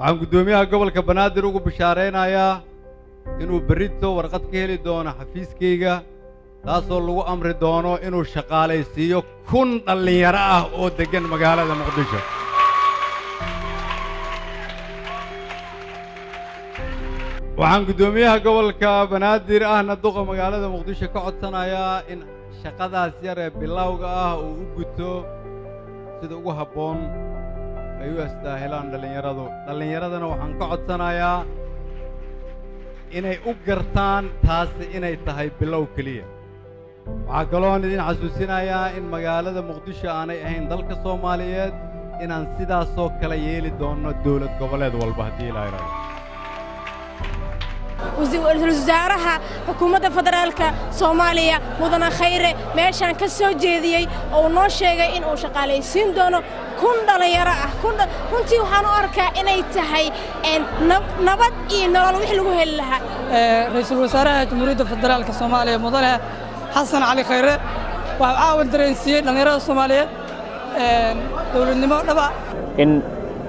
waxaan guddoomiyaha gobolka banaadir ugu bishaareynaya inuu berrito warqad ka heli doono xafiiskayga taasoo lagu amri doono inuu shaqaalaysiiyo 1,000 dhallinyaro ah oo degan magaalada muqdisho waxaan guddoomiyaha gobolka banaadir ahna duqa magaalada muqdisho ka codsanayaa in shaqadaas yar ee bilowga ah uu u guto sida ugu habboon ay u astaahilaan dhallinyaradana waxaan ka codsanayaa inay u gartaan taasi inay tahay bilow keliya waxaa kaloon idin xasuusinayaa in magaalada muqdisho aanay ahayn dalka Soomaaliyeed inaan sidaasoo kale yeeli doono dawlad goboleed walba haddii la yiraahdo wasaaraha xukuumadda federaalka Soomaaliya mudane Khayre meeshan ka soo jeediyay oo noo sheegay in uu shaqaalaysiin doono 1,000 dhalinyaro ah runtii waxaan u arkaa inay tahay nabad iyo nolol wix lagu heli lahaa ra'iisul wasaaraha jamhuuriyadda federaalka Soomaaliya mudane Xasan Cali Khayre waxa uu dareensiiyay dhalinyarada Soomaaliyeed dawladnimo dhaba in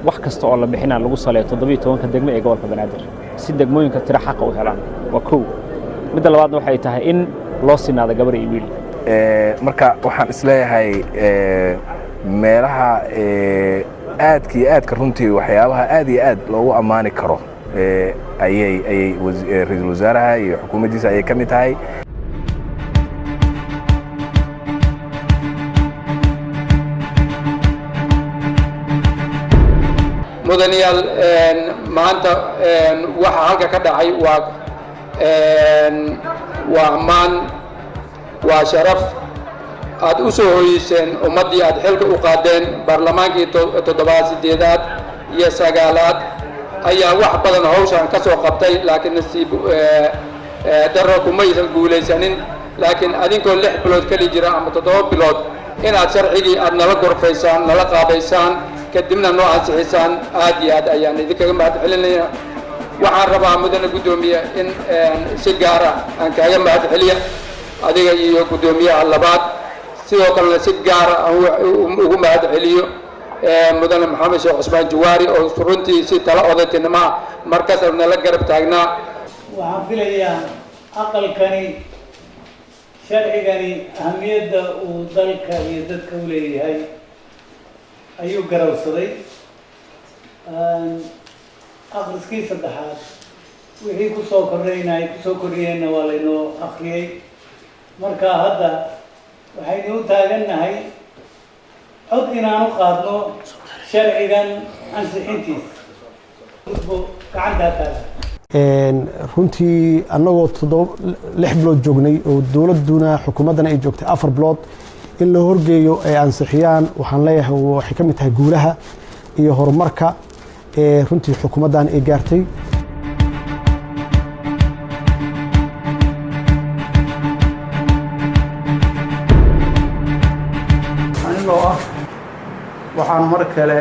wax kasta oo la bixinaa lagu saleeyo 17 degmo ee gobolka Banaadir si degmooyinka tira xaq u helaan waa koow midda labaadna waxay tahay in loo sinaado gabar iyo wiil marka waxaan isleeyahay meelaha aadka runtii waxyaabaha aad iyo aad loogu ammaani karo ayay ra'iisul wasaaraha iyo xukuumaddiisa ayay ka mid tahay mudanayaal maanta waxa halka ka dhacay waa ammaan waa sharaf aad u soo hooyeyseen ummaddii aad xilka u qaadeen baarlamaankii 7-8 iyo 9aad ayaa wax badan hawshan ka soo qabtay laakiin nasiib darro kumaysan guulaysanin laakiin adinkoo 6 bilood kali jira ama 7 bilood inaad sharcigii aad nala gorfaysaan nala qaabaysaan kadibna noo ansixisaan aad iyo aad ayaan idinkaga mahadcelinayaa waxaan rabaa mudane guddoomiye in si gaar ah aan kaaga mahadceliya adiga iyo guddoomiyaha labaad sidoo kalena si gaar ah ugu mahadceliyo mudane maxamed sheekh cusmaan jawaari oo runtii si tala odatinimo markaas nala garab taagnaa waxaan filayaa aqalkani sharcigani ahamiyadda uu dalka iyo dadka u leeyahay ayuu garawsaday akhriskii saddexaad wixii ku soo kordhiyeenna waa laynoo akhriyey marka hadda waxaynu u taagannahay cod inaan u qaadno sharcigan ansixintiisa gacantaa taagan runtii annagoo 6 bilood joognay oo dawladduna xukuumaddana ay joogtay 4 bilood in la horgeeyo ay ansixiyaan waxaan leeyahay waxay ka mid tahay guulaha iyo horumarka ee runtii xukuumaddan ay gaartay anigoo ah waxaan mar kale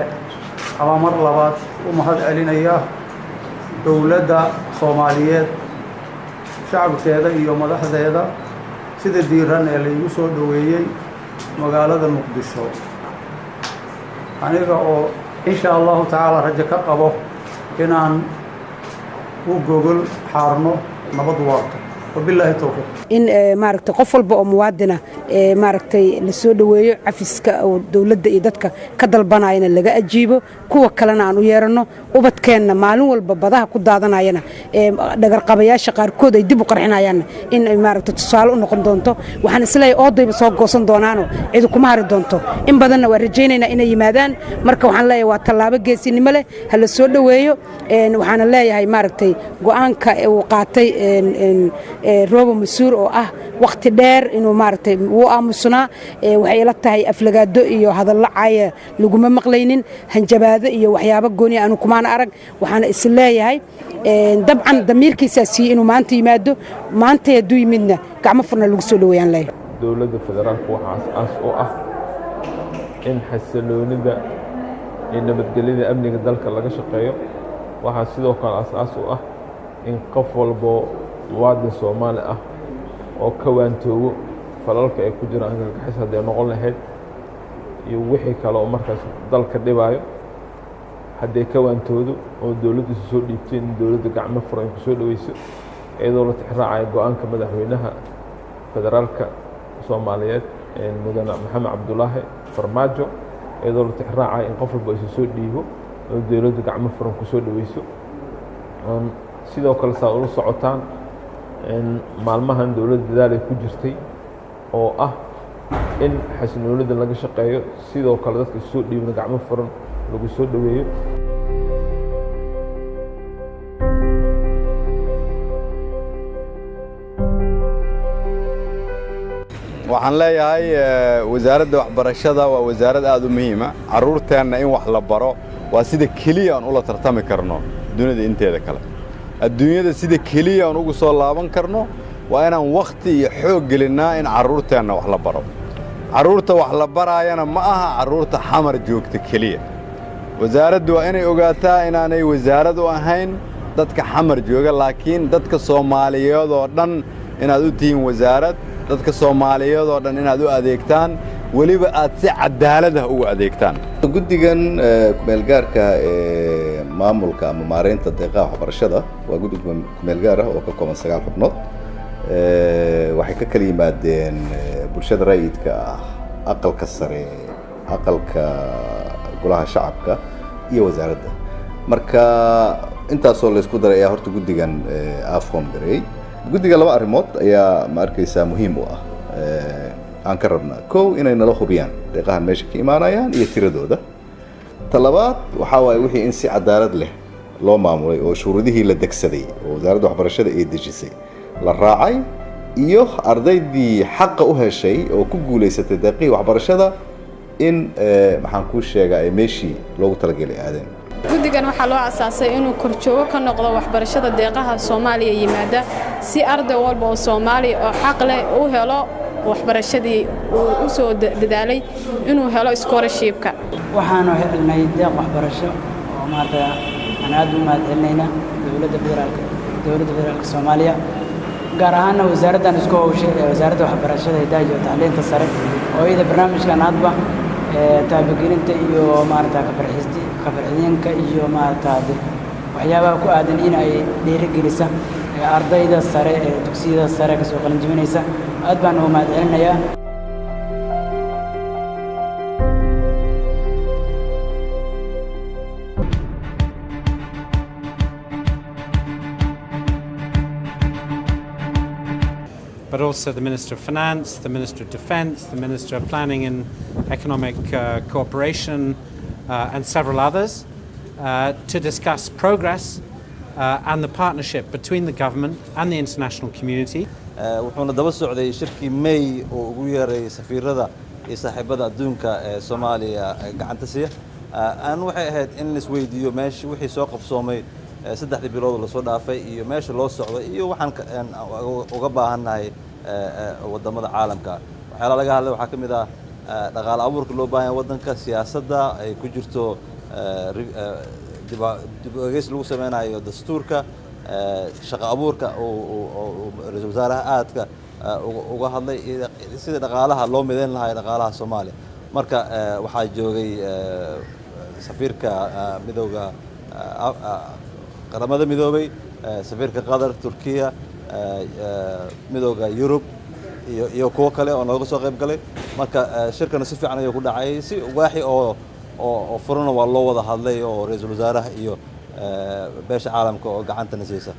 ama mar labaad u mahad celinayaa dawladda Soomaaliyeed shacabkeeda iyo madaxdeeda sida diiran ee la igu soo dhaweeyay magaalada muqdisho aniga oo insha Allah taala rajo ka qabo inaan u gogol xaarno nabad waarta wabillahi tawfiiq in maaragtay qof walba oo muwaadina maaragtay la soo dhaweeyo cafiska oo dawladda iyo dadka ka dalbanayna laga ajiibo kuwa kalena aan u yeerano ubadkeenna maalin walba badaha ku daadanayana dhagar qabayaasha qaarkood ay dib u qarxinayaan in maaragtay tusaale u noqon doonto waxaan isleeyahay oodayba soo goosan doonaano cid kuma hari doonto in badanna waa rajaynaynaa inay yimaadaan marka waxaan leeyahay waa tallaabo geesinimo leh ha la soo dhaweeyo waxaan leeyahay maaragtay go'aanka uu qaatay roobo masuur oo ah waqti dheer inuu maaragtay uu aamusnaa waxay ila tahay aflagaado iyo hadallo caaya laguma maqlaynin hanjabaado iyo waxyaabo gooni aanu kumaan arag waxaana is leeyahay dabcan damiirkiisa si inuu maanta yimaado maanta hadduu yimidna gacmo furna lagu soo dhaweeyaan leeyahay dawladda federaalka waxaa aas oo ah in xasiloonida iyo nabadgelyada amniga dalka laga shaqeeyo waxaa sidoo kale aas u ah in qof walbo muwaadin Soomaali ah oo ka waantoogo falalka ay ku jiraan argagixis hadday noqon lahayd iyo wixii kale oo markaas dalka dhibaayo hadday ka waantoodo oo dowladdu isu soo dhiibtay in dowladda gacmo furan ku soo dhaweyso iyadoo la tixraacaya go-aanka madaxweynaha federaalka soomaaliyeed mudane maxamed cabdulaahi farmaajo iyadoo la tixraacaya in qof walba isu soo dhiibo oo dowladda gacmo furan ku soo dhaweyso sidoo kale saa ula socotaan maalmahan dowladda dadaal ay ku jirtay oo ah in xasiloonida laga shaqeeyo sidoo kale dadka isu soo dhiibna gacmo furan lagu soo dhaweeyo waxaan leeyahay wasaaradda waxbarashada waa wasaarad aad u muhiima carruurteenna in wax la baro waa sida keliya aan ula tartami karno dunida inteeda kale adduunyada sida keliya aan ugu soo laaban karno waa inaan wakhti iyo xoog gelinnaa in carruurteenna wax la baro carruurta wax la baraayana ma aha carruurta xamar joogta keliya wasaaraddu waa inay ogaataa inaanay wasaarad u ahayn dadka xamar jooga laakiin dadka soomaaliyeed oo dhan inaad u tihiin wasaarad dadka soomaaliyeed oo dhan inaad u adeegtaan weliba aad si cadaalad ah ugu adeegtaan guddigan kumeelgaarka ee maamulka ama maareynta deeqaha waxbarashada waa guddi kumeelgaar ah oo ka kooban 9 xubnood waxay ka kala yimaadeen bulshada rayidka ah aqalka sare aqalka golaha shacabka iyo wasaaradda marka intaasoo la isku daray ayaa horta guddigan afqoom gareey guddiga laba arrimood ayaa ma arkaysaa muhiim u ah aan ka rabnaa kow inay nala hubiyaan deeqahan meesha ka imaanayaan iyo tiradooda talabaad waxaa waaye wixii in si cadaalad leh loo maamulay oo shuruudihii la degsaday oo wasaaradda waxbarashada ay dejisay la raacay iyo ardaydii xaqa u heshay oo ku guulaysatay deeqihii waxbarashada in maxaan kuu sheegaa ay meeshii loogu talagelay aadeen guddigan waxaa loo asaasay inuu korjoogo ka noqdo waxbarashada deeqaha Soomaaliya yimaada si arday walba oo Soomaali oo xaq leh uu helo waxbarashadii uu u soo dadaalay inuu helo scholarship-ka waxaanu helnay deeq waxbarasho oo maanta aan aad u mahadcelinayna dowladda federaalka Soomaaliya gaar ahaan wasaaraddan isku hawshay wasaaradda waxbarashada iyo tacliinta sare oo iyada barnaamijkan hadba taabagelinta iyo maarta kafarxidinka iyo maarta waxyaabaha ku aadan in ay dhiirigelisa ardayda sare ee dugsiyada sare ka soo qalin jebinaysa aad baan u mahadcelinayaa but also the Minister of Finance, the Minister of Defence, the Minister of Planning and Economic Cooperation, and several others to discuss progress and the partnership between the government and the international community. wuxuuna daba socday shirkii May oo ugu yeeray safiirada iyo saaxiibada adduunka ee Soomaaliya gacanta siiya aan waxay ahayd in la isweydiiyo meesha wixii soo qabsoomay 3 bilood la soo dhaafay iyo meesha loo socdo iyo waxaan uga baahanahay wadamada caalamka waxyaalaha laga hadlay waxaa kamid ah dhaqaale abuurka loo baahan yahay wadanka siyaasadda ay ku jirto dib u eegis lagu sameynayo dastuurka shaqo abuurka oo ra'iisul wasaaraha aadka uga hadlay sida dhaqaalaha loo mideyn lahaa dhaqaalaha Soomaaliya marka waxaa joogay safiirka midowga qaramada midoobay safiirka Qatar Turkiya midowga Yurub iyo kuwa kale oo nooga soo qayb galay marka shirkana si fiican ayuu ku dhacay si waaxi oo furana waa loo wada hadlay oo ra'iisul wasaaraha iyo beesha caalamka oo gacanta nasiisa